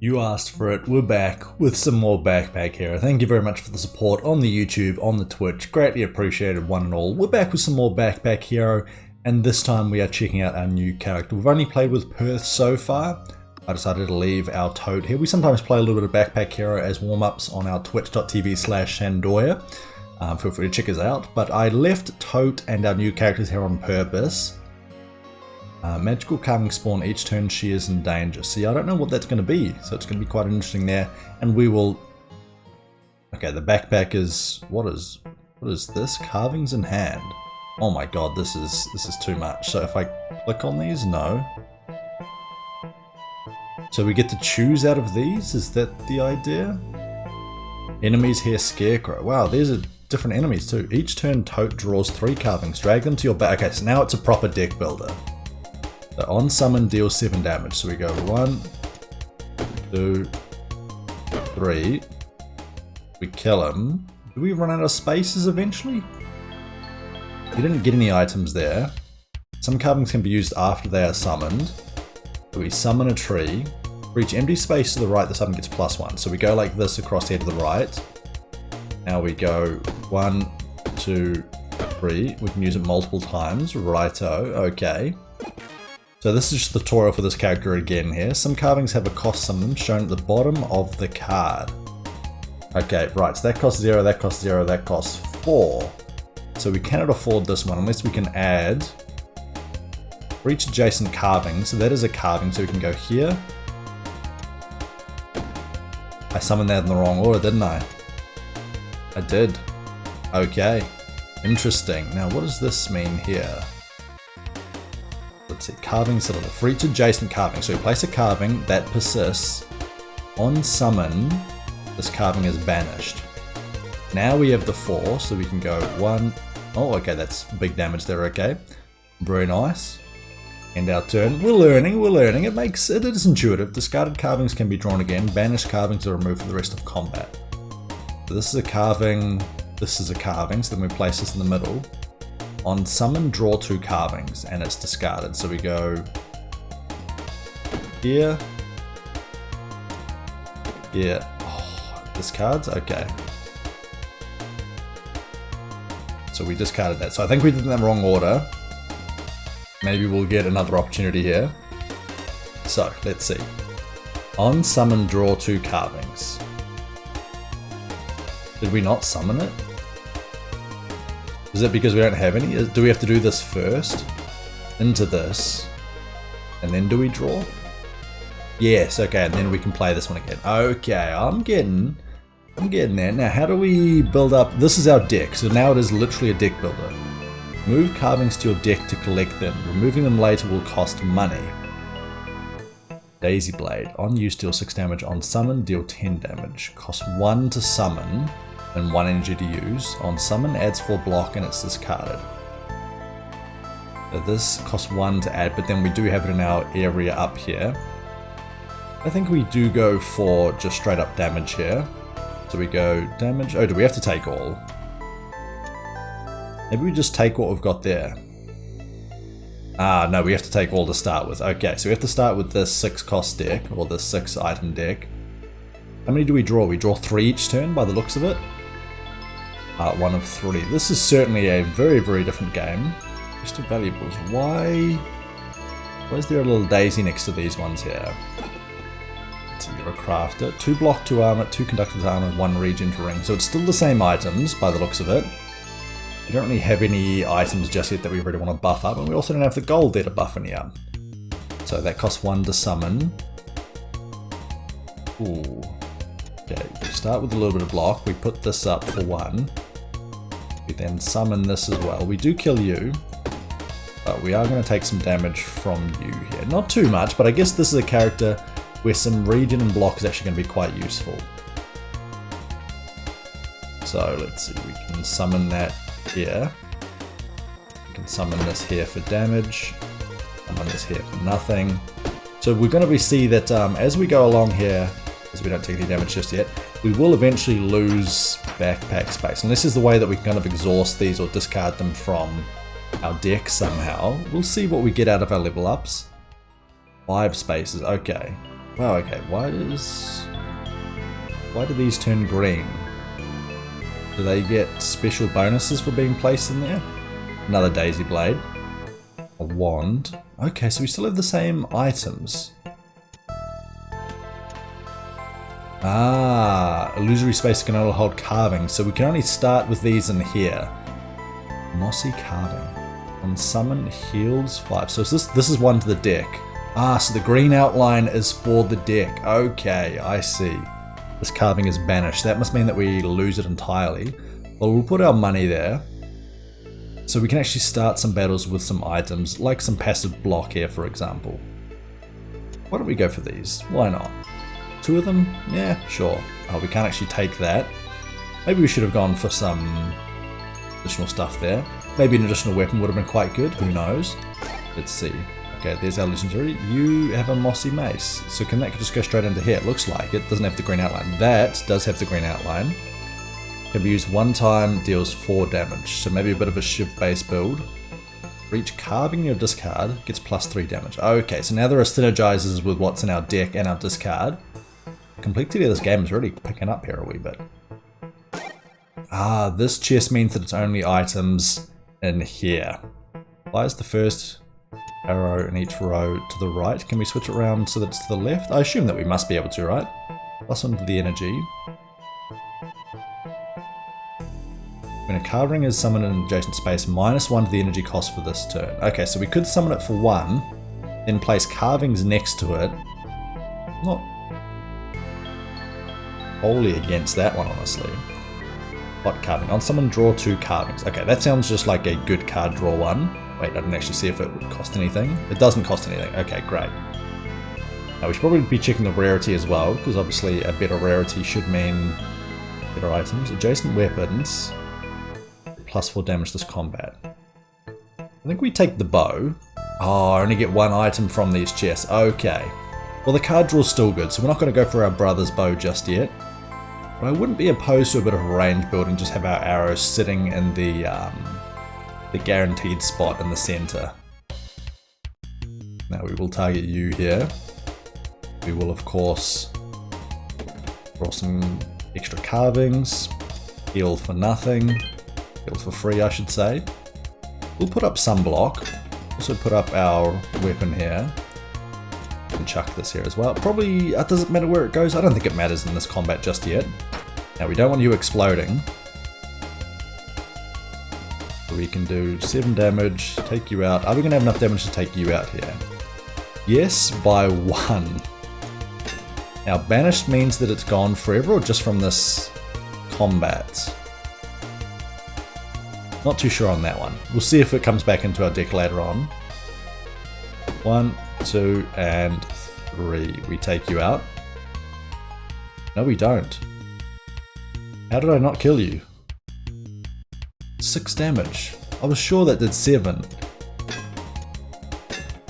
You asked for it, we're back with some more Backpack Hero. Thank you very much for the support on the YouTube, on the Twitch, greatly appreciated one and all. We're back with some more Backpack Hero, and this time we are checking out our new character. We've only played with Perth so far. I decided to leave our Toad here. We sometimes play a little bit of Backpack Hero as warm-ups on our twitch.tv/Shandoya. Feel free to check us out, but I left Toad and our new characters here on purpose. Magical carving spawn each turn she is in danger. See, I don't know what that's going to be, so it's going to be quite interesting there. And we will... Okay, the backpack is... What is this? Carvings in hand. Oh my god, this is too much. So if I click on these, no. So we get to choose out of these? Is that the idea? Enemies here, Scarecrow. Wow, these are different enemies too. Each turn, Toad draws 3 carvings. Drag them to your back. Okay, so now it's a proper deck builder. So on summon deals 7 damage. So we go 1, 2, 3. We kill him. Do we run out of spaces eventually? We didn't get any items there. Some carvings can be used after they are summoned. So we summon a tree. For each empty space to the right, the summon gets +1. So we go like this across here to the right. Now we go 1, 2, 3. We can use it multiple times. Righto. Okay. So this is just the tutorial for this character again here. Some carvings have a cost summon shown at the bottom of the card. Okay, right, so that costs 0, that costs 0, that costs 4. So we cannot afford this one unless we can add for each adjacent carving. So that is a carving, so we can go here. I summoned that in the wrong order, didn't I? I did. Okay, interesting. Now what does this mean here? Let's see, carving cylinder. For each adjacent carving, so we place a carving that persists. On summon, this carving is banished. Now we have the 4, so we can go 1. Oh, okay, that's big damage there, okay. Very nice. End our turn. We're learning. It is intuitive. Discarded carvings can be drawn again. Banished carvings are removed for the rest of combat. So this is a carving, so then we place this in the middle. On summon, draw 2 carvings, and it's discarded. So we go here, here. Oh, discards? Okay. So we discarded that. So I think we did it in the wrong order. Maybe we'll get another opportunity here. So let's see. On summon, draw 2 carvings. Did we not summon it? Is it because we don't have any? Do we have to do this first? Into this. And then do we draw? Yes, okay, and then we can play this one again. Okay, I'm getting there. Now, how do we build up? This is our deck, so now it is literally a deck builder. Move carvings to your deck to collect them. Removing them later will cost money. Daisy Blade. On use, deal 6 damage. On summon, deal 10 damage. Cost 1 to summon and 1 energy to use. On summon, adds 4 block and it's discarded. So this costs 1 to add, but then we do have it in our area up here. I think we do go for just straight up damage here. So we go damage. Oh, do we have to take all? Maybe we just take what we've got there. Ah, no, we have to take all to start with. Okay, so we have to start with this 6 cost deck, or this 6 item deck. How many do we draw? We draw 3 each turn by the looks of it. 1 of 3. This is certainly a very, very different game. List of valuables. Why is there a little daisy next to these ones here? So you're a crafter. 2 block, 2 armor, 2 conductor to armor, 1 regen to ring. So it's still the same items by the looks of it. We don't really have any items just yet that we really want to buff up, and we also don't have the gold there to buff any up. So that costs 1 to summon. Ooh. Okay, we start with a little bit of block. We put this up for 1. We then summon this as well. We do kill you, but we are going to take some damage from you here. Not too much, but I guess this is a character where some regen and block is actually going to be quite useful. So let's see, we can summon that here. We can summon this here for damage. Summon this here for nothing. So we're going to see that as we go along here, as we don't take any damage just yet, we will eventually lose backpack space. And this is the way that we can kind of exhaust these or discard them from our deck somehow. We'll see what we get out of our level ups. 5 spaces, okay. Wow, okay, why do these turn green? Do they get special bonuses for being placed in there? Another daisy blade. A wand. Okay, so we still have the same items. Ah, illusory space can only hold carving, so we can only start with these in here. Mossy carving. On summon, heals 5. So this is one to the deck. Ah, so the green outline is for the deck. Okay, I see. This carving is banished. That must mean that we lose it entirely. Well, we'll put our money there. So we can actually start some battles with some items, like some passive block here, for example. Why don't we go for these? Why not? 2 of them? Yeah, sure. Oh, we can't actually take that. Maybe we should have gone for some additional stuff there. Maybe an additional weapon would have been quite good. Who knows? Let's see. Okay, there's our legendary. You have a mossy mace. So can that just go straight into here? It looks like it. Doesn't have the green outline. That does have the green outline. Can be used 1 time, deals 4 damage. So maybe a bit of a shiv base build. For each carving in your discard, gets plus 3 damage. Okay, so now there are synergizers with what's in our deck and our discard. Complexity of this game is really picking up here a wee bit. Ah, this chest means that it's only items in here. Why is the first arrow in each row to the right? Can we switch it around so that it's to the left? I assume that we must be able to, right? Plus 1 to the energy. When a carving is summoned in an adjacent space, minus 1 to the energy cost for this turn. Okay, so we could summon it for 1, then place carvings next to it. Not wholly against that one, honestly. What carving? On summon, draw 2 carvings. Okay, that sounds just like a good card draw 1. Wait, I didn't actually see if it would cost anything. It doesn't cost anything. Okay, great. Now we should probably be checking the rarity as well, because obviously a better rarity should mean better items. Adjacent weapons, plus 4 damage this combat. I think we take the bow. Oh, I only get 1 item from these chests. Okay. Well, the card draw's still good, so we're not going to go for our brother's bow just yet. But I wouldn't be opposed to a bit of a range build and just have our arrows sitting in the guaranteed spot in the center. Now we will target you here. We will, of course, draw some extra carvings. Heal for nothing. Heal for free, I should say. We'll put up some block. Also put up our weapon here. And chuck this here as well. Probably, does it matter where it goes? I don't think it matters in this combat just yet. Now we don't want you exploding. So we can do 7 damage, take you out. Are we going to have enough damage to take you out here? Yes, by 1. Now banished means that it's gone forever or just from this combat? Not too sure on that one. We'll see if it comes back into our deck later on. 1, 2, and 3. We take you out. No, we don't. How did I not kill you? 6 damage. I was sure that did 7.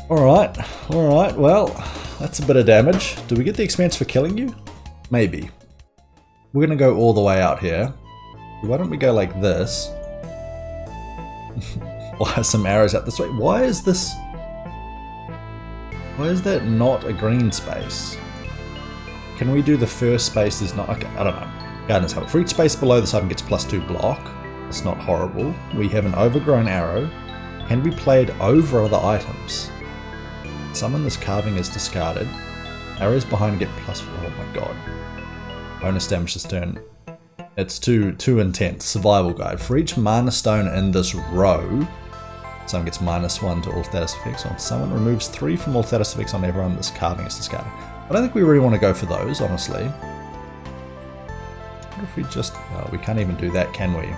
Alright, well, that's a bit of damage. Do we get the expense for killing you? Maybe. We're gonna go all the way out here. Why don't we go like this? Fire some arrows out this way. Why is that not a green space? Can we do the first space is not... Okay, I don't know. Gardener's Helmet. For each space below this item gets plus 2 block. It's not horrible. We have an overgrown arrow. Can be played over other items. Summon this carving is discarded. Arrows behind get plus 4. Oh my god. Bonus damage this turn. It's too intense. Survival guide. For each mana stone in this row, someone gets minus 1 to all status effects on summon. Removes 3 from all status effects on everyone this carving is discarded. I don't think we really want to go for those, honestly. What if we just... Oh, we can't even do that, can we?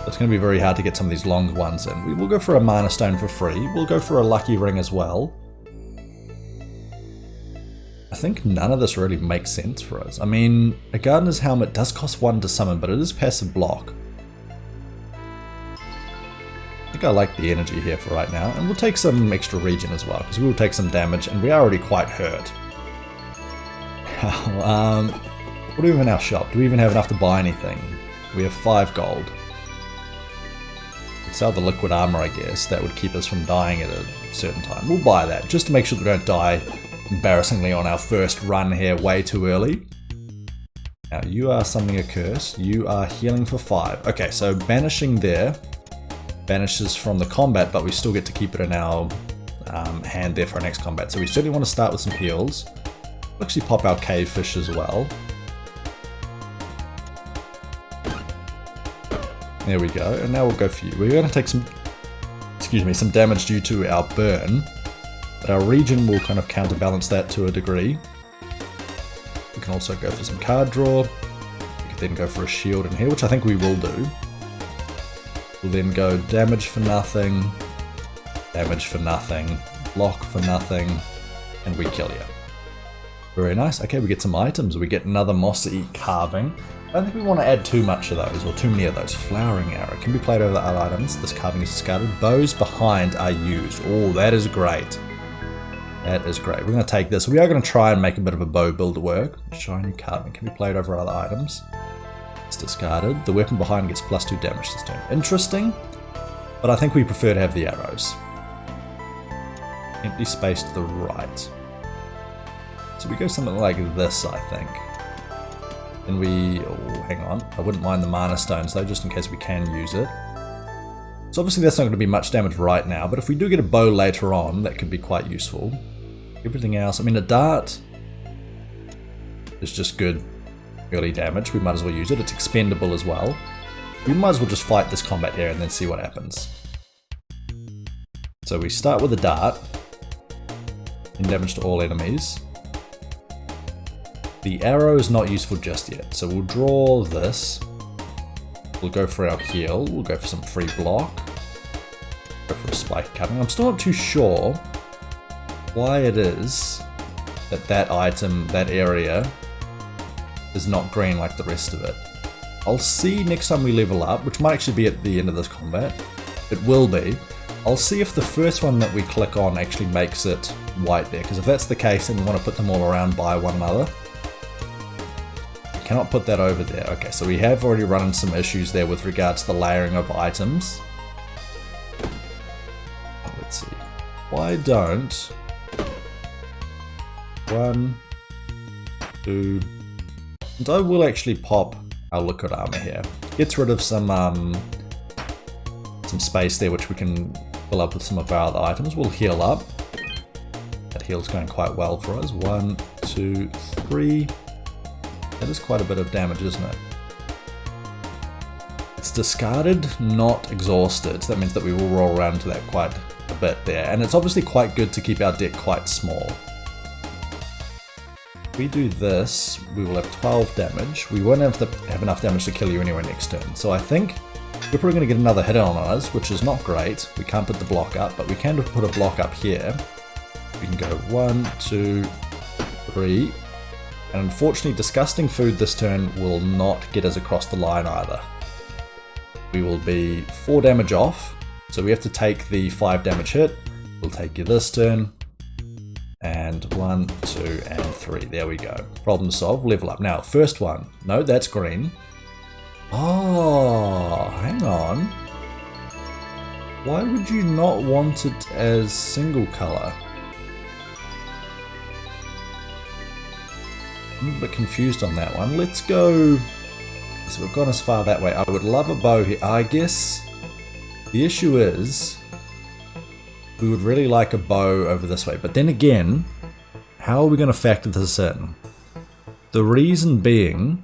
It's going to be very hard to get some of these long ones in. We will go for a mana stone for free. We'll go for a lucky ring as well. I think none of this really makes sense for us. I mean, a Gardener's Helmet does cost 1 to summon, but it is passive block. I think I like the energy here for right now, and we'll take some extra regen as well, because we will take some damage, and we are already quite hurt. What do we have in our shop? Do we even have enough to buy anything? We have 5 gold. We'd sell the liquid armor, I guess. That would keep us from dying at a certain time. We'll buy that, just to make sure that we don't die embarrassingly on our first run here way too early. Now you are summoning a curse, you are healing for 5. Okay, so banishing there banishes from the combat, but we still get to keep it in our hand there for our next combat. So we certainly want to start with some heals. We'll actually pop our cave fish as well. There we go, and now we'll go for you. We're going to take some damage due to our burn, but our regen will kind of counterbalance that to a degree. We can also go for some card draw. We could then go for a shield in here, which I think we will do. We'll then go damage for nothing, block for nothing, and we kill you. Very nice. Okay, we get some items. We get another mossy carving. I don't think we want to add too much of those, or too many of those. Flowering arrow can be played over other items. This carving is discarded. Bows behind are used. Oh, that is great. That is great. We're going to take this. We are going to try and make a bit of a bow build work. Shiny carving can be played over other items. It's discarded. The weapon behind gets +2 damage this turn. Interesting, but I think we prefer to have the arrows. Empty space to the right. So we go something like this, I think. Then we, oh, hang on. I wouldn't mind the mana stones though, just in case we can use it. So obviously that's not going to be much damage right now, but if we do get a bow later on, that could be quite useful. Everything else, I mean, a dart is just good early damage. We might as well use it. It's expendable as well. We might as well just fight this combat here and then see what happens. So we start with a dart, and damage to all enemies. The arrow is not useful just yet, so we'll draw this. We'll go for our heal, we'll go for some free block, go for a spike cutting. I'm still not too sure why it is that that item, that area, is not green like the rest of it. I'll see next time we level up, which might actually be at the end of this combat. It will be. I'll see if the first one that we click on actually makes it white there, because if that's the case, then we want to put them all around by one another. Cannot put that over there. Okay, so we have already run into some issues there with regards to the layering of items. Let's see. Why don't 1, 2, and I will actually pop our liquid armor here. Gets rid of some space there, which we can fill up with some of our other items. We'll heal up. That heal's going quite well for us. 1, 2, 3. That is quite a bit of damage, isn't it? It's discarded, not exhausted. So that means that we will roll around to that quite a bit there. And it's obviously quite good to keep our deck quite small. If we do this, we will have 12 damage. We won't have enough damage to kill you anyway next turn. So I think we're probably going to get another hit on us, which is not great. We can't put the block up, but we can put a block up here. We can go 1, 2, 3. And unfortunately, disgusting food this turn will not get us across the line either. We will be 4 damage off, so we have to take the 5 damage hit. We'll take you this turn. And 1, 2, and 3. There we go. Problem solved, level up. Now, first one. No, that's green. Oh, hang on. Why would you not want it as single color? I'm a bit confused on that one. Let's go. So we've gone as far that way. I would love a bow here. I guess the issue is we would really like a bow over this way. But then again, how are we going to factor this in? The reason being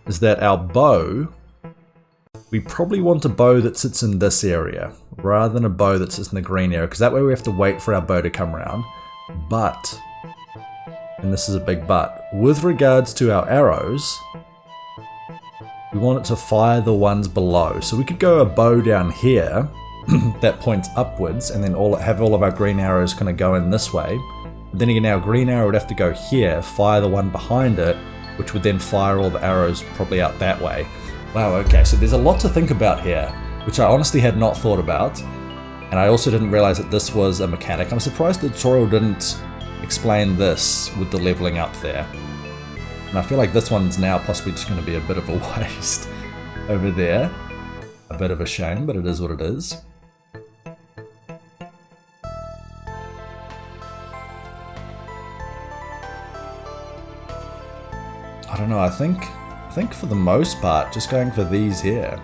is that our bow, we probably want a bow that sits in this area rather than a bow that sits in the green area, because that way we have to wait for our bow to come around. But, and this is a big but, with regards to our arrows, we want it to fire the ones below. So we could go a bow down here that points upwards, and then have all of our green arrows kind of go in this way. But then again, our green arrow would have to go here, fire the one behind it, which would then fire all the arrows probably out that way. Wow, okay, so there's a lot to think about here, which I honestly had not thought about. And I also didn't realize that this was a mechanic. I'm surprised the tutorial didn't explain this with the leveling up there. And I feel like this one's now possibly just going to be a bit of a waste over there. A bit of a shame, but it is what it is. don't know, I think for the most part, just going for these here.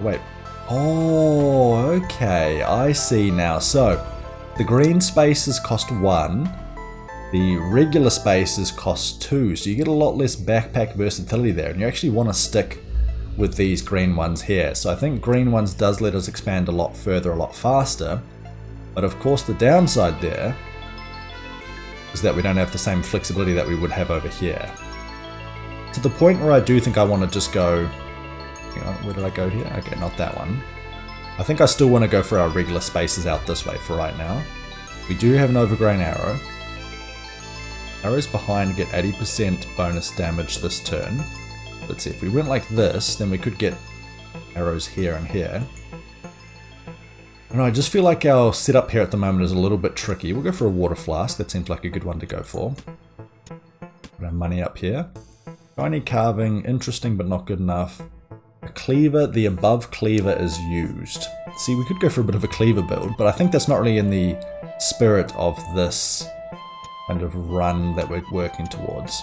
Wait. Oh, okay, I see now. So, the green spaces cost 1, the regular spaces cost 2, so you get a lot less backpack versatility there, and you actually want to stick with these green ones here. So I think green ones does let us expand a lot further, a lot faster, but of course the downside there is that we don't have the same flexibility that we would have over here. To the point where I do think I want to just go... Hang on, where did I go here? Okay, not that one. I think I still want to go for our regular spaces out this way for right now. We do have an overgrown arrow. Arrows behind get 80% bonus damage this turn. Let's see, if we went like this, then we could get arrows here and here. I don't know, I just feel like our setup here at the moment is a little bit tricky. We'll go for a water flask, that seems like a good one to go for. Put our money up here. Shiny carving, interesting but not good enough. A cleaver, the above cleaver is used. See, we could go for a bit of a cleaver build, but I think that's not really in the spirit of this kind of run that we're working towards.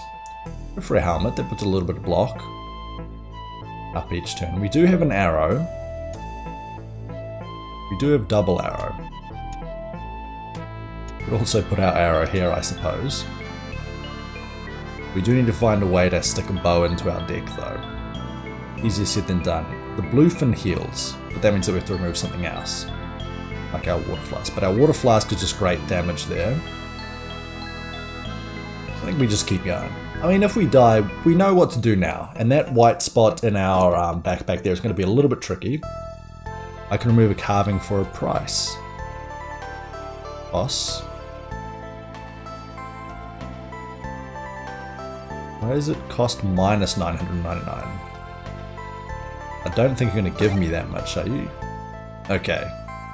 Go for a helmet, that puts a little bit of block up each turn. We do have an arrow. We do have double arrow. We could also put our arrow here, I suppose. We do need to find a way to stick a bow into our deck though. Easier said than done. The bluefin heals, but that means that we have to remove something else. Like our water flask. But our water flask is just great damage there. I think we just keep going. I mean, if we die, we know what to do now. And that white spot in our backpack there is going to be a little bit tricky. I can remove a carving for a price. Boss. Why does it cost minus 999? I don't think you're going to give me that much, are you? Okay.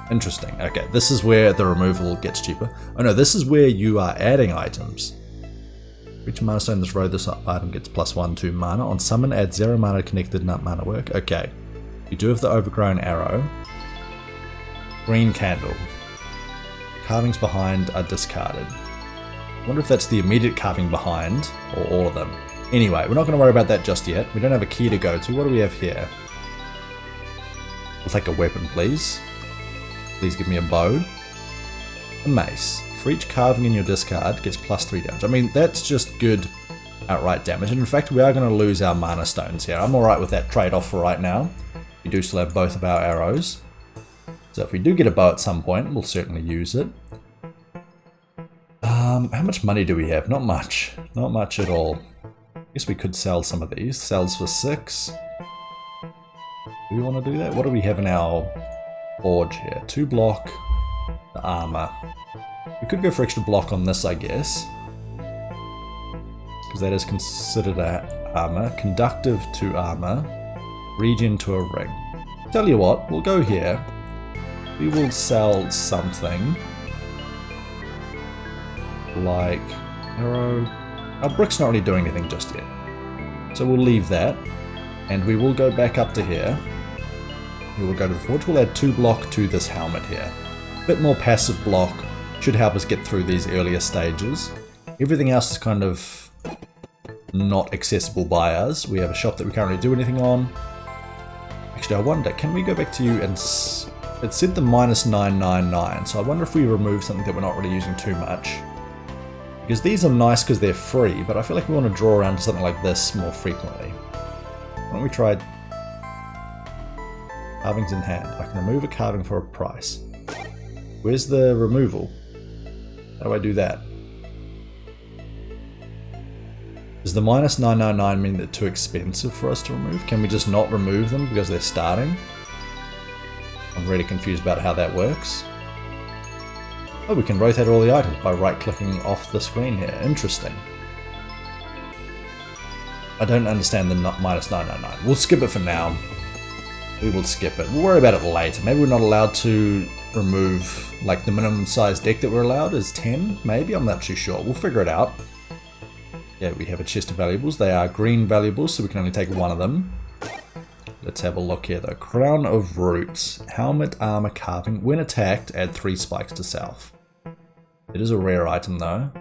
Interesting. Okay, this is where the removal gets cheaper. Oh no, this is where you are adding items. Reach a mana stone this road, this item gets +1 to mana. On summon, add 0 mana connected nut mana work. Okay. You do have the overgrown arrow. Green candle. Carvings behind are discarded. I wonder if that's the immediate carving behind, or all of them. Anyway, we're not going to worry about that just yet. We don't have a key to go to. What do we have here? We'll take a weapon, please. Please give me a bow. A mace. For each carving in your discard, gets +3 damage. I mean, that's just good outright damage. And in fact, we are going to lose our mana stones here. I'm alright with that trade-off for right now. We do still have both of our arrows. So if we do get a bow at some point, we'll certainly use it. How much money do we have? Not much. Not much at all. I guess we could sell some of these. Sells for 6. Do we want to do that? What do we have in our forge here? 2 block, the armor. We could go for extra block on this, I guess. Because that is considered armor. Conductive to armor. Regen to a ring. Tell you what, we'll go here. We will sell something. Like arrow. Our brick's not really doing anything just yet. So we'll leave that. And we will go back up to here. We will go to the forge. We'll add 2 block to this helmet here. A bit more passive block should help us get through these earlier stages. Everything else is kind of not accessible by us. We have a shop that we can't really do anything on. Actually, I wonder, can we go back to you and... It said the -999, so I wonder if we remove something that we're not really using too much. Because these are nice because they're free, but I feel like we want to draw around to something like this more frequently. Why don't we try carvings in hand? I can remove a carving for a price. Where's the removal? How do I do that? Does the -999 mean they're too expensive for us to remove? Can we just not remove them because they're starting? I'm really confused about how that works. Oh, we can rotate all the items by right-clicking off the screen here. Interesting. I don't understand the -999. We'll skip it for now. We will skip it. We'll worry about it later. Maybe we're not allowed to remove, like, the minimum size deck that we're allowed is 10, maybe? I'm not too sure. We'll figure it out. Yeah, we have a chest of valuables. They are green valuables, so we can only take one of them. Let's have a look here though. Crown of Roots. Helmet, armor, carving. When attacked, add 3 spikes to self. It is a rare item though.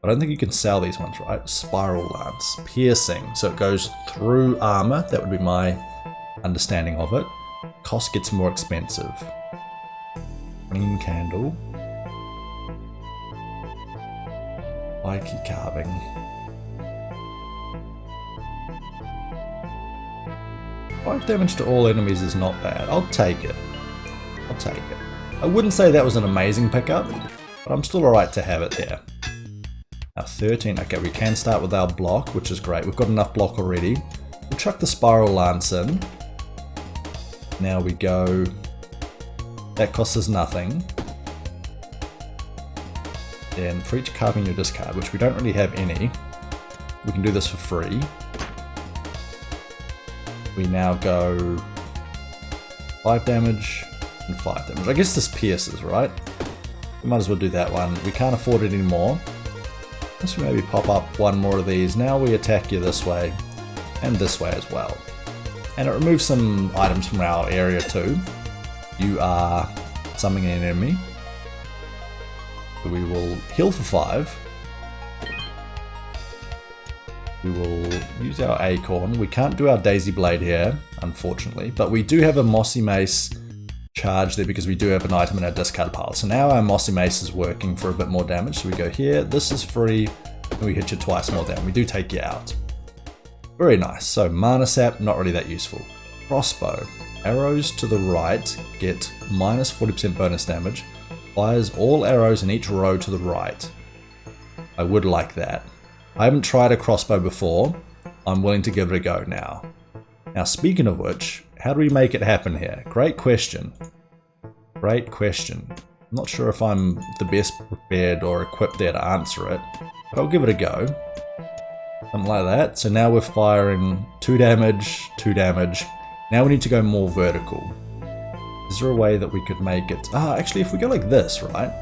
I don't think you can sell these ones, right? Spiral Lance. Piercing. So it goes through armor. That would be my understanding of it. Cost gets more expensive. Green Candle. Spiky Carving. Five damage to all enemies is not bad. I'll take it. I'll take it. I wouldn't say that was an amazing pickup, but I'm still alright to have it there. Now 13, okay, we can start with our block, which is great. We've got enough block already. We'll chuck the Spiral Lance in. Now we go, that costs us nothing. Then for each carving you discard, which we don't really have any, we can do this for free. We now go 5 damage and 5 damage. I guess this pierces, right? We might as well do that one. We can't afford it anymore. Let's maybe pop up one more of these. Now we attack you this way and this way as well. And it removes some items from our area too. You are summoning an enemy. So we will heal for 5. We will use our acorn. We can't do our daisy blade here, unfortunately, but we do have a mossy mace charge there because we do have an item in our discard pile. So now our mossy mace is working for a bit more damage. So we go here, this is free, and we hit you twice more damage. We do take you out. Very nice. So mana sap, not really that useful. Crossbow. Arrows to the right get minus 40% bonus damage. Fires all arrows in each row to the right. I would like that. I haven't tried a crossbow before. I'm willing to give it a go now. Now speaking of which, how do we make it happen here? Great question. Great question. I'm not sure if I'm the best prepared or equipped there to answer it, but I'll give it a go. Something like that. So now we're firing 2 damage, 2 damage. Now we need to go more vertical. Is there a way that we could make it? Actually, if we go like this, right?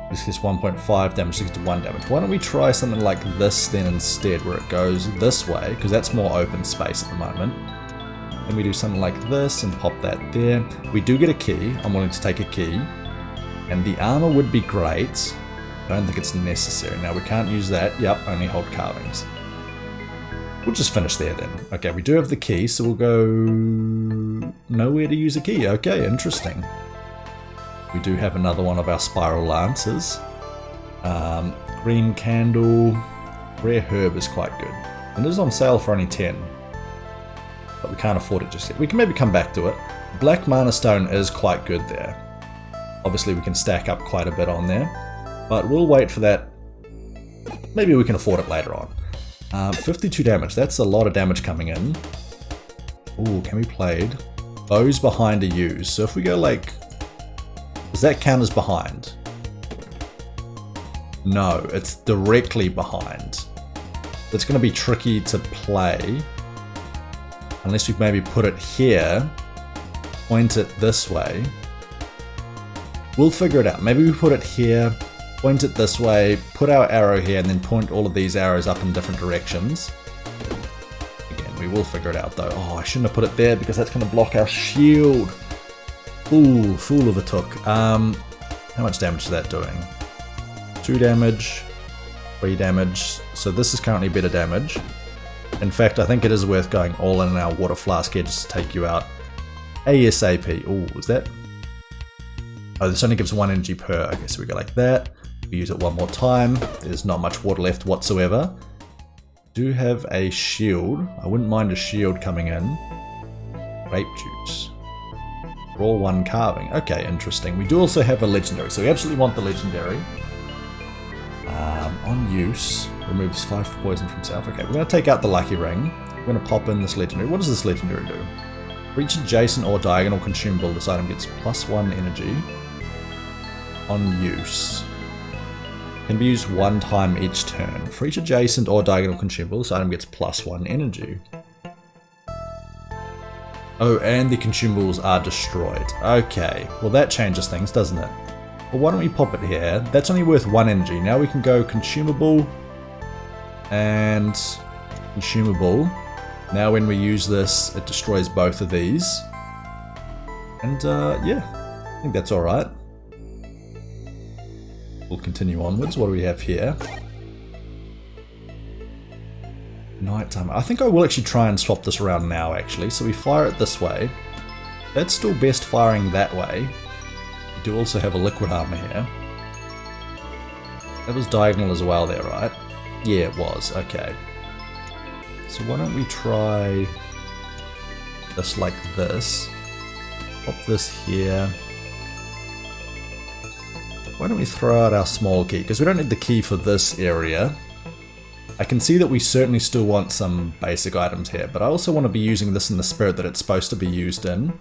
This is 1.5 damage, 6 to 1 damage. Why don't we try something like this then instead, where it goes this way, because that's more open space at the moment. Then we do something like this and pop that there. We do get a key. I'm willing to take a key. And the armor would be great. I don't think it's necessary. Now we can't use that. Yep, only hold carvings. We'll just finish there then. Okay, we do have the key, so we'll go nowhere to use a key. Okay, interesting. We do have another one of our Spiral Lances. Green Candle. Rare Herb is quite good. And it is on sale for only 10. But we can't afford it just yet. We can maybe come back to it. Black Mana Stone is quite good there. Obviously we can stack up quite a bit on there. But we'll wait for that. Maybe we can afford it later on. 52 damage. That's a lot of damage coming in. Ooh, can be played. Bows behind are used. So if we go like... Does that count as behind? No, it's directly behind. It's going to be tricky to play. Unless we maybe put it here. Point it this way. We'll figure it out. Maybe we put it here. Point it this way. Put our arrow here and then point all of these arrows up in different directions. Again, we will figure it out though. Oh, I shouldn't have put it there because that's going to block our shield. Ooh, fool of a took. How much damage is that doing? 2 damage, 3 damage. So this is currently better damage. In fact, I think it is worth going all in our water flask here just to take you out. ASAP. Ooh, is that? Oh, this only gives 1 energy per. Okay, so we go like that. We use it one more time. There's not much water left whatsoever. Do have a shield. I wouldn't mind a shield coming in. Grape juice. Raw 1 carving. Okay, interesting. We do also have a legendary, so we absolutely want the legendary. On use, removes 5 poison from self. Okay, we're going to take out the lucky ring. We're going to pop in this legendary. What does this legendary do? For each adjacent or diagonal consumable, this item gets +1 energy. On use. Can be used 1 time each turn. For each adjacent or diagonal consumable, this item gets +1 energy. Oh, and the consumables are destroyed. Okay, well that changes things, doesn't it? Well, why don't we pop it here? That's only worth 1 energy. Now we can go consumable and consumable. Now when we use this, it destroys both of these. And yeah, I think that's alright. We'll continue onwards. What do we have here? Nighttime. I think I will actually try and swap this around now, actually. So we fire it this way. That's still best firing that way. We do also have a liquid armor here. That was diagonal as well there, right? Yeah, it was. Okay. So why don't we try this like this. Pop this here. Why don't we throw out our small key? Because we don't need the key for this area. I can see that we certainly still want some basic items here, but I also want to be using this in the spirit that it's supposed to be used in.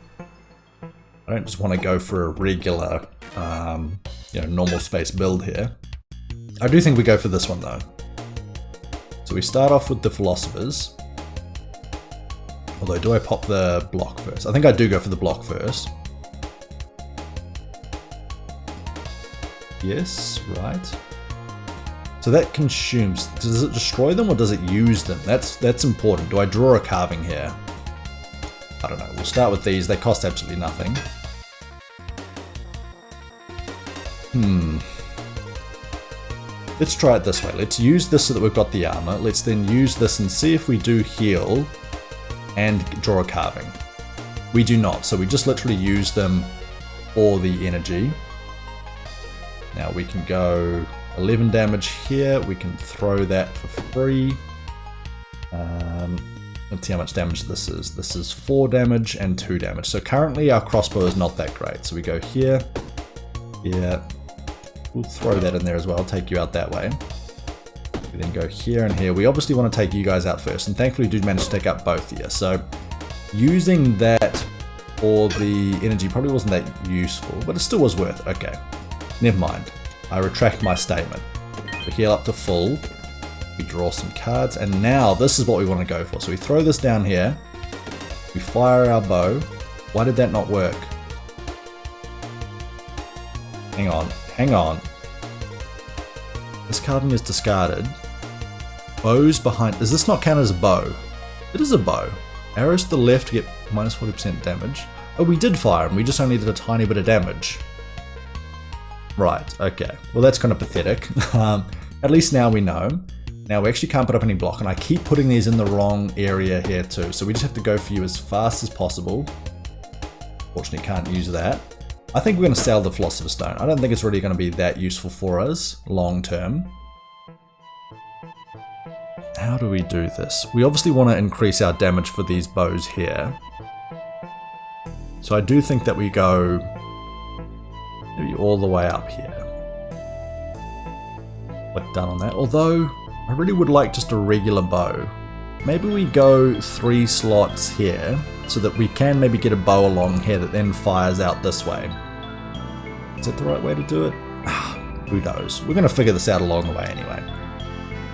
I don't just want to go for a regular, normal space build here. I do think we go for this one though. So we start off with the philosophers. Although, do I pop the block first? I think I do go for the block first. Yes, right. So that consumes. Does it destroy them or does it use them? That's important. Do I draw a carving here? I don't know. We'll start with these. They cost absolutely nothing. Let's try it this way. Let's use this so that we've got the armor. Let's then use this and see if we do heal and draw a carving. We do not. So we just literally use them for the energy. Now we can go 11 damage here. We can throw that for free. Let's see how much damage this is. This is 4 damage and 2 damage. So currently our crossbow is not that great. So we go here, here. We'll throw that in there as well. Take you out that way. We then go here and here. We obviously want to take you guys out first. And thankfully we do manage to take out both here. So using that for the energy probably wasn't that useful, but it still was worth it. Okay. Never mind. I retract my statement. We heal up to full. We draw some cards. And now this is what we want to go for. So we throw this down here. We fire our bow. Why did that not work? Hang on. Hang on. This carving is discarded. Bows behind. Does this not count as a bow? It is a bow. Arrows to the left to get minus 40% damage. Oh, we did fire and we just only did a tiny bit of damage. Right, okay. Well, that's kind of pathetic. At least now we know. Now we actually can't put up any block, and I keep putting these in the wrong area here too. So we just have to go for you as fast as possible. Fortunately, can't use that. I think we're going to sell the Philosopher's Stone. I don't think it's really going to be that useful for us long term. How do we do this? We obviously want to increase our damage for these bows here. So I do think that we go maybe all the way up here. Click done on that. Although, I really would like just a regular bow. Maybe we go 3 slots here, so that we can maybe get a bow along here that then fires out this way. Is that the right way to do it? Who knows? We're going to figure this out along the way anyway.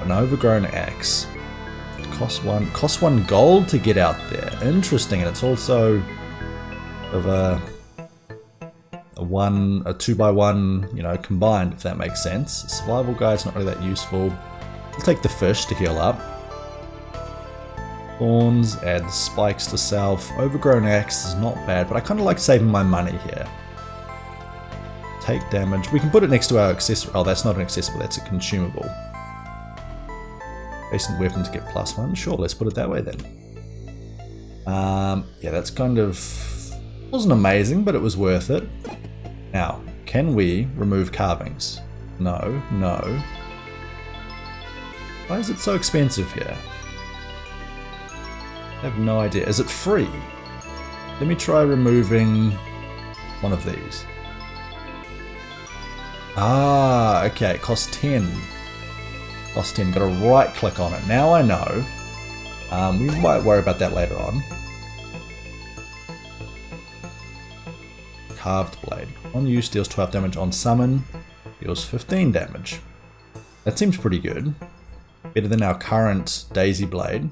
An overgrown axe. Costs 1 gold to get out there. Interesting, and it's also of a 2x1, combined, if that makes sense. Survival guide's not really that useful. We'll take the fish to heal up. Thorns, add spikes to self. Overgrown axe is not bad, but I kind of like saving my money here. Take damage. We can put it next to our accessory. Oh, that's not an accessory, that's a consumable. Recent weapon to get +1. Sure, let's put it that way then. Yeah, that's kind of... wasn't amazing, but it was worth it. Now, can we remove carvings? No, no. Why is it so expensive here? I have no idea. Is it free? Let me try removing one of these. Ah, okay, it costs 10. Costs 10, got to right click on it. Now I know. We might worry about that later on. Carved blade. On use deals 12 damage, on summon deals 15 damage. That seems pretty good. Better than our current daisy blade.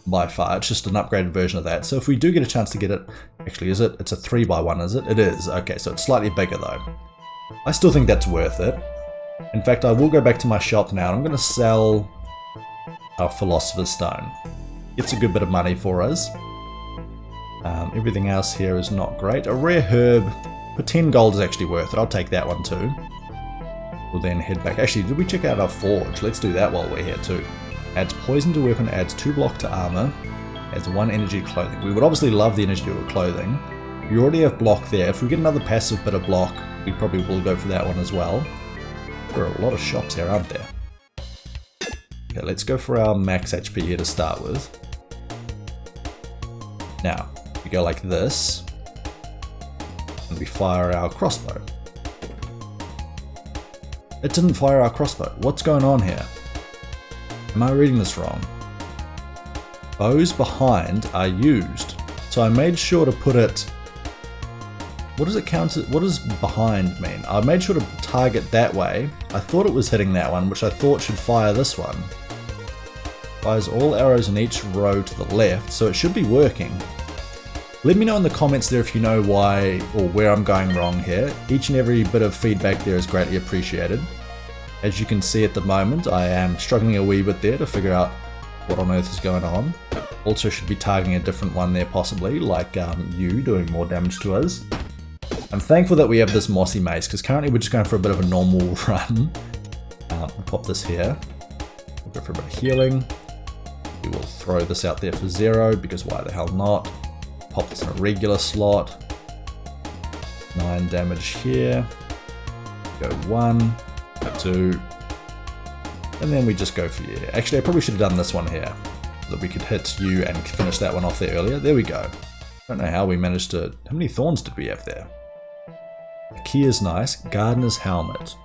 By far, it's just an upgraded version of that. So if we do get a chance to get it, actually is it? It's a 3x1, is it? It is. Okay, so it's slightly bigger though. I still think that's worth it. In fact, I will go back to my shop now and I'm going to sell our Philosopher's Stone. It's a good bit of money for us. Everything else here is not great. A rare herb for 10 gold is actually worth it. I'll take that one too. We'll then head back. Actually, did we check out our forge? Let's do that while we're here too. Adds poison to weapon, adds 2 block to armor, adds 1 energy to clothing. We would obviously love the energy to clothing. We already have block there. If we get another passive bit of block, we probably will go for that one as well. There are a lot of shops here, aren't there? Okay, let's go for our max HP here to start with. Now, we go like this, and we fire our crossbow. It didn't fire our crossbow. What's going on here? Am I reading this wrong? Bows behind are used. So I made sure to put it... What does it count as? What does behind mean? I made sure to target that way. I thought it was hitting that one, which I thought should fire this one. Fires all arrows in each row to the left, so it should be working. Let me know in the comments there if you know why or where I'm going wrong here. Each and every bit of feedback there is greatly appreciated. As you can see at the moment, I am struggling a wee bit there to figure out what on earth is going on. Also should be targeting a different one there possibly, like you doing more damage to us. I'm thankful that we have this mossy mace, because currently we're just going for a bit of a normal run. We'll pop this here. We'll go for a bit of healing. We will throw this out there for 0, because why the hell not? Pop this in a regular slot. 9 damage here. Go 1, 2, and then we just go for you. Actually, I probably should have done this one here, so that we could hit you and finish that one off there earlier. There we go. Don't know how we managed to... How many thorns did we have there? The key is nice. Gardener's helmet.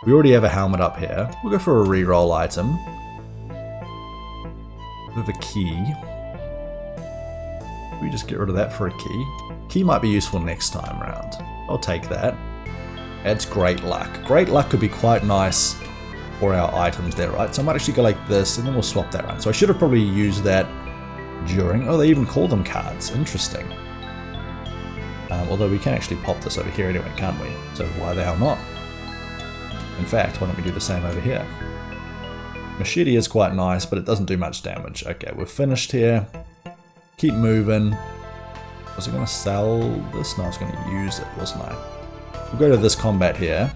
We already have a helmet up here. We'll go for a reroll item. We have a key. We just get rid of that for a key. Key might be useful next time round. I'll take that. Adds great luck. Great luck could be quite nice for our items there, right? So I might actually go like this, and then we'll swap that around. So I should have probably used that during... Oh, they even call them cards. Interesting. Although we can actually pop this over here anyway, can't we? So why the hell not? In fact, why don't we do the same over here? Machete is quite nice, but it doesn't do much damage. Okay, we're finished here. Keep moving. Was I going to sell this? No, I was going to use it, wasn't I? We'll go to this combat here.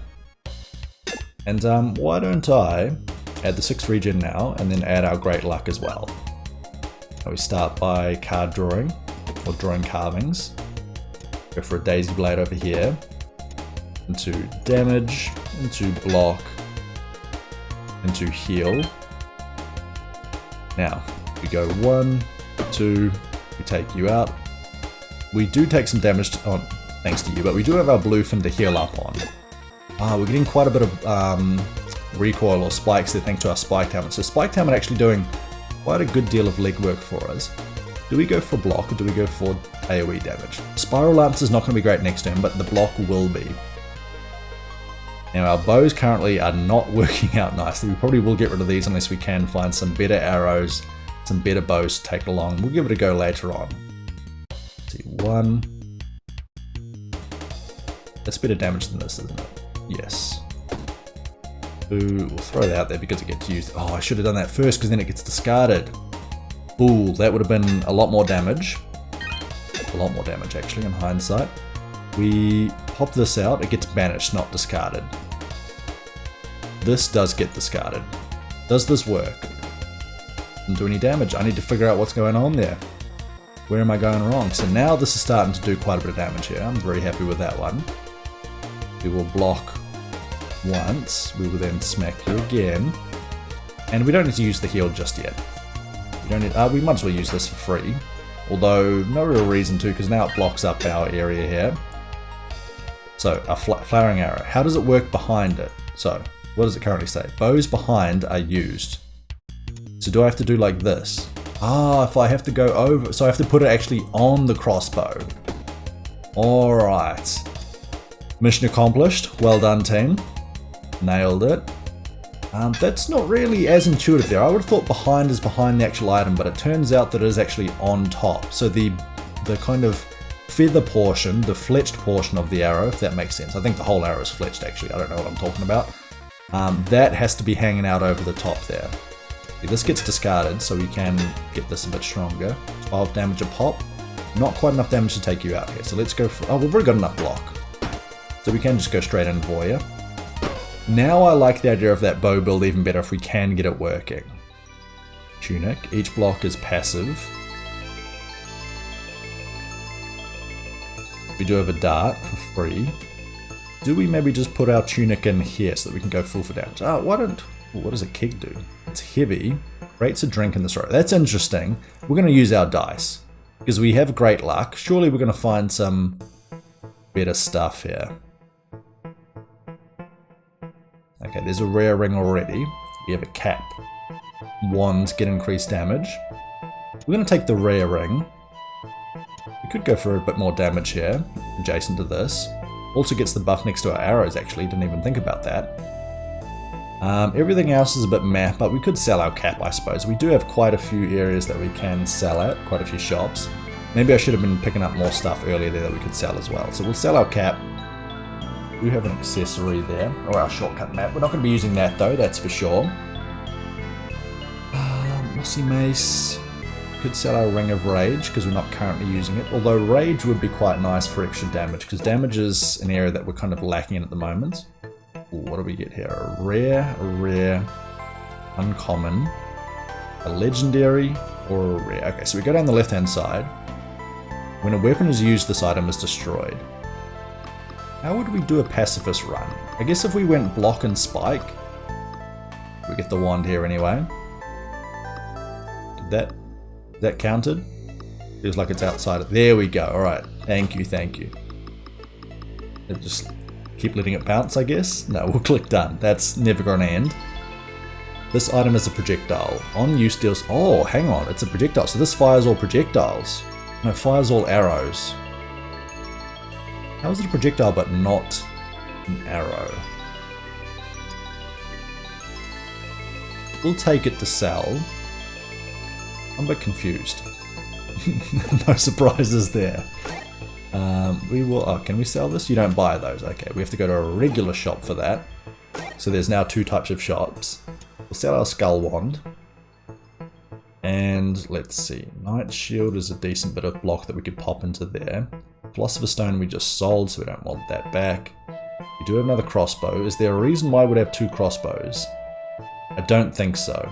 And why don't I add the 6 regen now, and then add our great luck as well. So we start by card drawing, or drawing carvings. Go for a daisy blade over here. Into damage, into block, into heal. Now, we go 1, 2, we take you out. We do take some damage thanks to you, but we do have our bluefin to heal up on. We're getting quite a bit of recoil or spikes there thanks to our spiked helmet. So spiked helmet actually doing quite a good deal of legwork for us. Do we go for block or do we go for AoE damage? Spiral Lance is not going to be great next turn, but the block will be. Now our bows currently are not working out nicely. We probably will get rid of these unless we can find some better arrows, some better bows to take along. We'll give it a go later on. Let's see, 1. That's better damage than this, isn't it? Yes. 2, we'll throw that out there because it gets used. Oh, I should have done that first because then it gets discarded. Ooh, that would have been a lot more damage. A lot more damage actually in hindsight. We pop this out, it gets banished, not discarded. This does get discarded. Does this work? Doesn't do any damage. I need to figure out what's going on there. Where am I going wrong? So now this is starting to do quite a bit of damage here. I'm very happy with that one. We will block once. We will then smack you again. And we don't need to use the heal just yet. We don't need, we might as well use this for free. Although, no real reason to, because now it blocks up our area here. So, a flowering arrow. How does it work behind it? So, what does it currently say? Bows behind are used. So do I have to do like this? If I have to go over, so I have to put it actually on the crossbow. Alright. Mission accomplished. Well done, team. Nailed it. That's not really as intuitive there. I would have thought behind is behind the actual item, but it turns out that it is actually on top. So the kind of feather portion, the fletched portion of the arrow, if that makes sense. I think the whole arrow is fletched actually. I don't know what I'm talking about. That has to be hanging out over the top there. Okay, this gets discarded, so we can get this a bit stronger. 12 damage a pop. Not quite enough damage to take you out here. So let's go for... Oh, we've already got enough block. So we can just go straight in for you. Now I like the idea of that bow build even better if we can get it working. Tunic, each block is passive. We do have a dart for free. Do we maybe just put our tunic in here so that we can go full for damage? Oh, what does a keg do? It's heavy. Rates a drink in this row. That's interesting. We're going to use our dice because we have great luck. Surely we're going to find some better stuff here. Okay, there's a rare ring already. We have a cap. Wands get increased damage. We're going to take the rare ring. We could go for a bit more damage here, adjacent to this. Also gets the buff next to our arrows, actually. Didn't even think about that. Everything else is a bit meh, but we could sell our cap, I suppose. We do have quite a few areas that we can sell at, quite a few shops. Maybe I should have been picking up more stuff earlier there that we could sell as well. So we'll sell our cap. We do have an accessory there, or our shortcut map. We're not going to be using that though, that's for sure. Mossy Mace. Could sell our Ring of Rage because we're not currently using it. Although Rage would be quite nice for extra damage because damage is an area that we're kind of lacking in at the moment. Ooh, what do we get here? A rare, uncommon, a legendary, or a rare. Okay, so we go down the left hand side. When a weapon is used, this item is destroyed. How would we do a pacifist run? I guess if we went block and spike, we get the wand here anyway. Did that counted? Feels like it's outside of. There we go. Alright. Thank you. Just keep letting it bounce, I guess? No, we'll click done. That's never going to end. This item is a projectile. On use deals. Oh, hang on. It's a projectile. So this fires all projectiles. No, it fires all arrows. How is it a projectile but not an arrow? We'll take it to sell. I'm a bit confused. No surprises there. We will. Oh, can we sell this? You don't buy those. Okay, we have to go to a regular shop for that. So there's now two types of shops. We'll sell our skull wand. And let's see. Knight shield is a decent bit of block that we could pop into there. Philosopher's stone we just sold, so we don't want that back. We do have another crossbow. Is there a reason why we'd have two crossbows? I don't think so.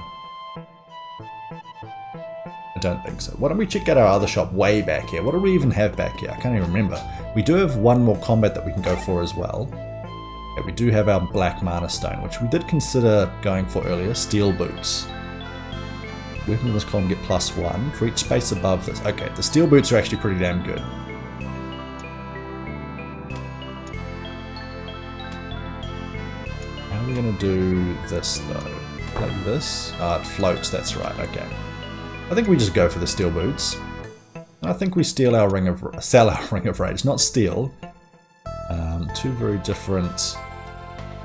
Why don't we check out our other shop way back here? What do we even have back here? I can't even remember. We do have one more combat that we can go for as well. Okay, we do have our black mana stone, which we did consider going for earlier. Steel boots. Weapon in this column get +1 for each space above this. Okay, the steel boots are actually pretty damn good. How are we going to do this though? Like this? It floats, that's right, okay. I think we just go for the steel boots. I think we sell our Ring of Rage, not steal. Two very different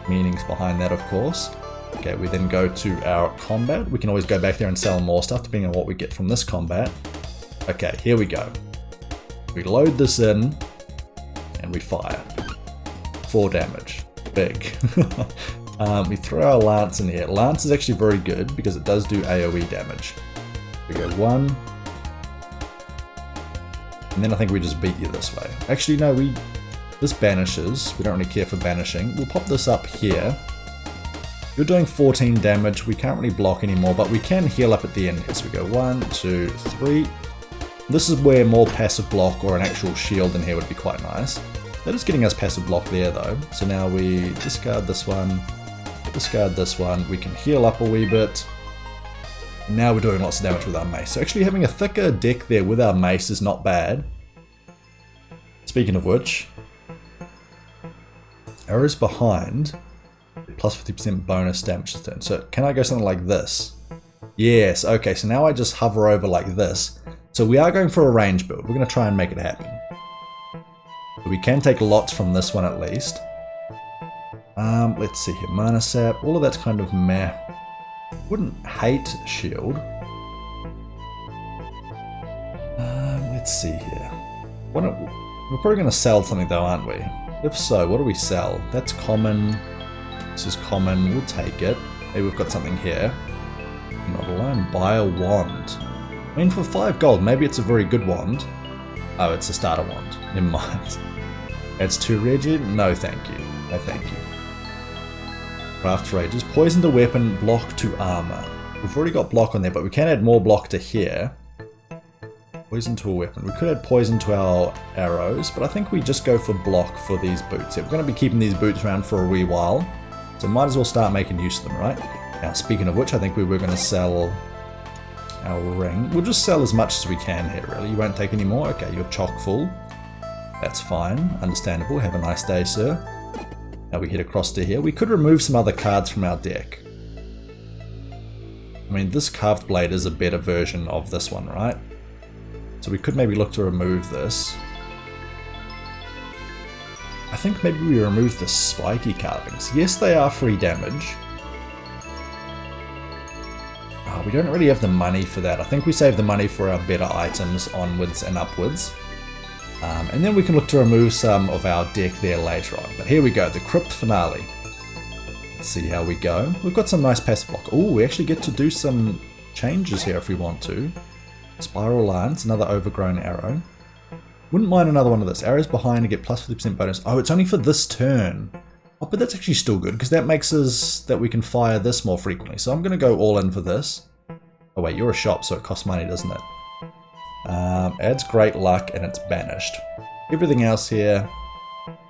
meanings behind that, of course. Okay, we then go to our combat. We can always go back there and sell more stuff depending on what we get from this combat. Okay, here we go. We load this in and we fire. 4 damage. Big. We throw our lance in here. Lance is actually very good because it does do AoE damage. We go 1. And then I think we just beat you this way. Actually, no, this banishes. We don't really care for banishing. We'll pop this up here. You're doing 14 damage. We can't really block anymore, but we can heal up at the end here. So we go 1, 2, 3. This is where more passive block or an actual shield in here would be quite nice. That is getting us passive block there though. So now we discard this one, discard this one. We can heal up a wee bit. Now we're doing lots of damage with our mace. So actually having a thicker deck there with our mace is not bad. Speaking of which, arrows behind, plus 50% bonus damage to turn. So can I go something like this? Yes, okay, so now I just hover over like this. So we are going for a range build. We're going to try and make it happen. But we can take lots from this one at least. Let's see here, mana sap, all of that's kind of meh. Wouldn't hate shield. Let's see here. We're probably going to sell something though, aren't we? If so, what do we sell? That's common. This is common. We'll take it. Maybe we've got something here. Not alone. Buy a wand. I mean, for 5 gold, maybe it's a very good wand. Oh, it's a starter wand. Never mind. It's too rigid? No, thank you. No, thank you. Craft rages. Poison to weapon, block to armor. We've already got block on there, but we can add more block to here. Poison to a weapon. We could add poison to our arrows, but I think we just go for block for these boots. Yeah, we're going to be keeping these boots around for a wee while, so might as well start making use of them, right? Now, speaking of which, I think we were going to sell our ring. We'll just sell as much as we can here, really. You won't take any more? Okay, you're chock full. That's fine. Understandable. Have a nice day, sir. Now we head across to here. We could remove some other cards from our deck. I mean, this carved blade is a better version of this one, right? So we could maybe look to remove this. I think maybe we remove the spiky carvings. Yes, they are free damage. Oh, we don't really have the money for that. I think we save the money for our better items onwards and upwards. And then we can look to remove some of our deck there later on. But here we go, the Crypt Finale. Let's see how we go. We've got some nice passive block. Oh, we actually get to do some changes here if we want to. Spiral lines, another overgrown arrow. Wouldn't mind another one of this. Arrows behind to get plus 50% bonus. Oh, it's only for this turn. Oh, but that's actually still good because that makes us that we can fire this more frequently. So I'm going to go all in for this. Oh wait, you're a shop, so it costs money, doesn't it? Adds great luck and it's banished. Everything else here,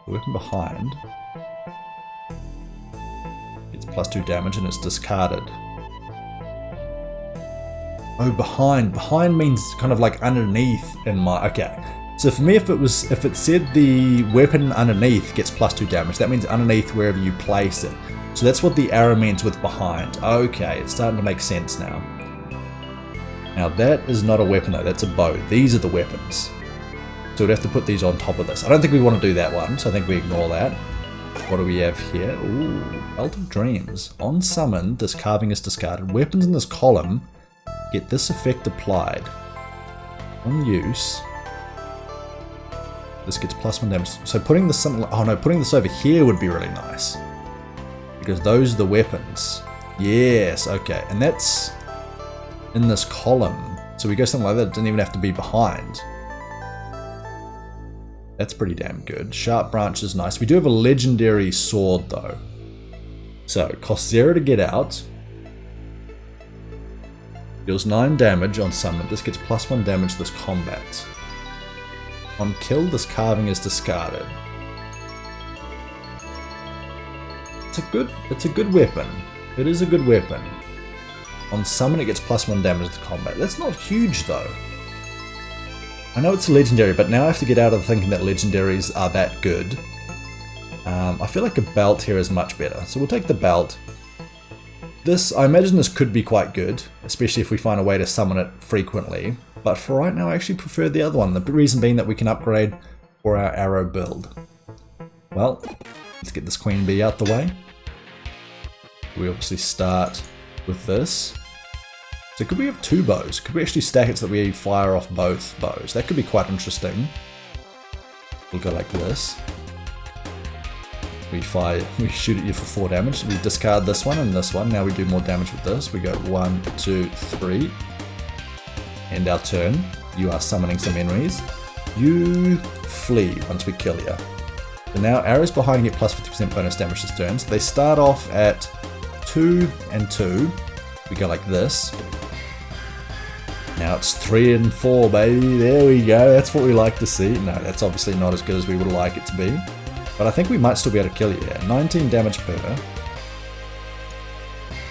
the weapon behind, it's plus 2 damage and it's discarded. Oh, behind. Behind means kind of like underneath in my... Okay. So for me, if it said the weapon underneath gets plus 2 damage, that means underneath wherever you place it. So that's what the arrow means with behind. Okay, it's starting to make sense now. Now that is not a weapon though, that's a bow. These are the weapons. So we'd have to put these on top of this. I don't think we want to do that one, so I think we ignore that. What do we have here? Ooh, Belt of Dreams. On summon, this carving is discarded. Weapons in this column get this effect applied. On use, this gets plus 1 damage. So putting this something, oh no, putting this over here would be really nice. Because those are the weapons. Yes, okay. And that's in this column. So we go something like that, it doesn't even have to be behind. That's pretty damn good. Sharp branch is nice. We do have a legendary sword though. So it costs 0 to get out. Deals 9 damage on summon. This gets plus 1 damage this combat. On kill, this carving is discarded. It's a good weapon. It is a good weapon. On summon, it gets plus 1 damage to combat. That's not huge though. I know it's a legendary, but now I have to get out of thinking that legendaries are that good. I feel like a belt here is much better. So we'll take the belt. This, I imagine this could be quite good, especially if we find a way to summon it frequently. But for right now, I actually prefer the other one. The reason being that we can upgrade for our arrow build. Well, let's get this queen bee out the way. We obviously start with this. So could we have 2 bows? Could we actually stack it so that we fire off both bows? That could be quite interesting. We'll go like this. We shoot at you for 4 damage. We discard this one and this one. Now we do more damage with this. We go 1, 2, 3. End our turn. You are summoning some enemies. You flee once we kill you. So now arrows behind get plus 50% bonus damage this turn. So they start off at 2 and 2. We go like this. Now it's 3 and 4, baby. There we go. That's what we like to see. No, that's obviously not as good as we would like it to be. But I think we might still be able to kill you here. 19 damage per.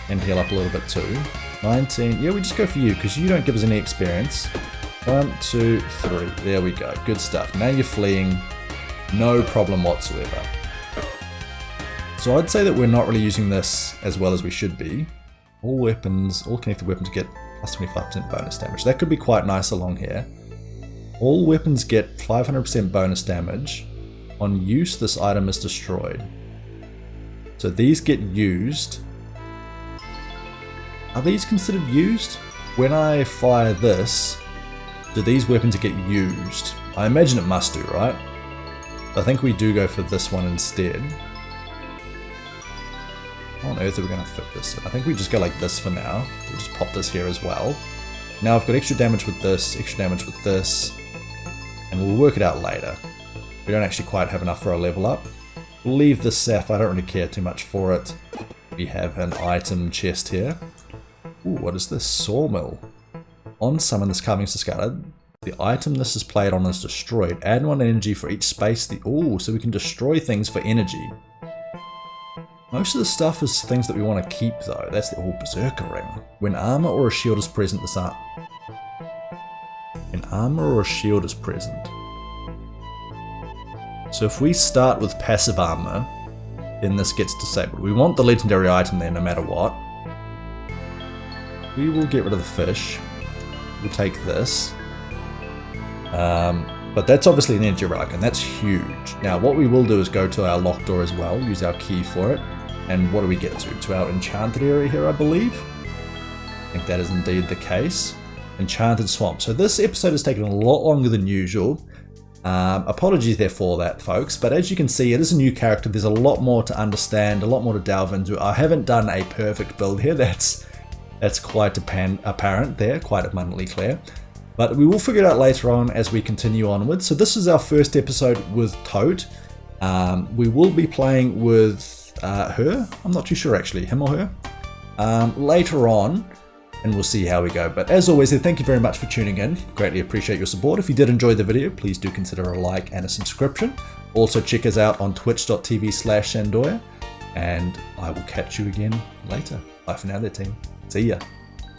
And heal up a little bit too. 19. Yeah, we just go for you because you don't give us any experience. 1, 2, 3. There we go. Good stuff. Now you're fleeing. No problem whatsoever. So I'd say that we're not really using this as well as we should be. All weapons, all connected weapons get plus 25% bonus damage. That could be quite nice along here. All weapons get 500% bonus damage. On use, this item is destroyed. So these get used. Are these considered used? When I fire this, do these weapons get used? I imagine it must do, right? I think we do go for this one instead. How on earth are we going to fit this in? I think we just go like this for now. We'll just pop this here as well. Now I've got extra damage with this, extra damage with this, and we'll work it out later. We don't actually quite have enough for a level up. We'll leave this Sapphire, I don't really care too much for it. We have an item chest here. Ooh, what is this? Sawmill. On summon this carving discarded. The item this is played on is destroyed. Add 1 energy for each space. Ooh, so we can destroy things for energy. Most of the stuff is things that we want to keep though. That's the Berserker Ring. When armor or a shield is present, this art. When armor or a shield is present. So if we start with passive armor, then this gets disabled. We want the legendary item there no matter what. We will get rid of the fish. We'll take this. But that's obviously an energy relic, and that's huge. Now what we will do is go to our locked door as well, use our key for it. And what do we get to? To our enchanted area here, I believe. I think that is indeed the case. Enchanted Swamp. So this episode has taken a lot longer than usual. Apologies there for that, folks. But as you can see, it is a new character. There's a lot more to understand, a lot more to delve into. I haven't done a perfect build here. That's quite apparent there, quite abundantly clear. But we will figure it out later on as we continue onwards. So this is our first episode with Toad. We will be playing with her. I'm not too sure actually, him or her. Later on, and we'll see how we go. But as always, thank you very much for tuning in. Greatly appreciate your support. If you did enjoy the video, please do consider a like and a subscription. Also check us out on twitch.tv/Sandoya. And I will catch you again later. Bye for now there, team. See ya.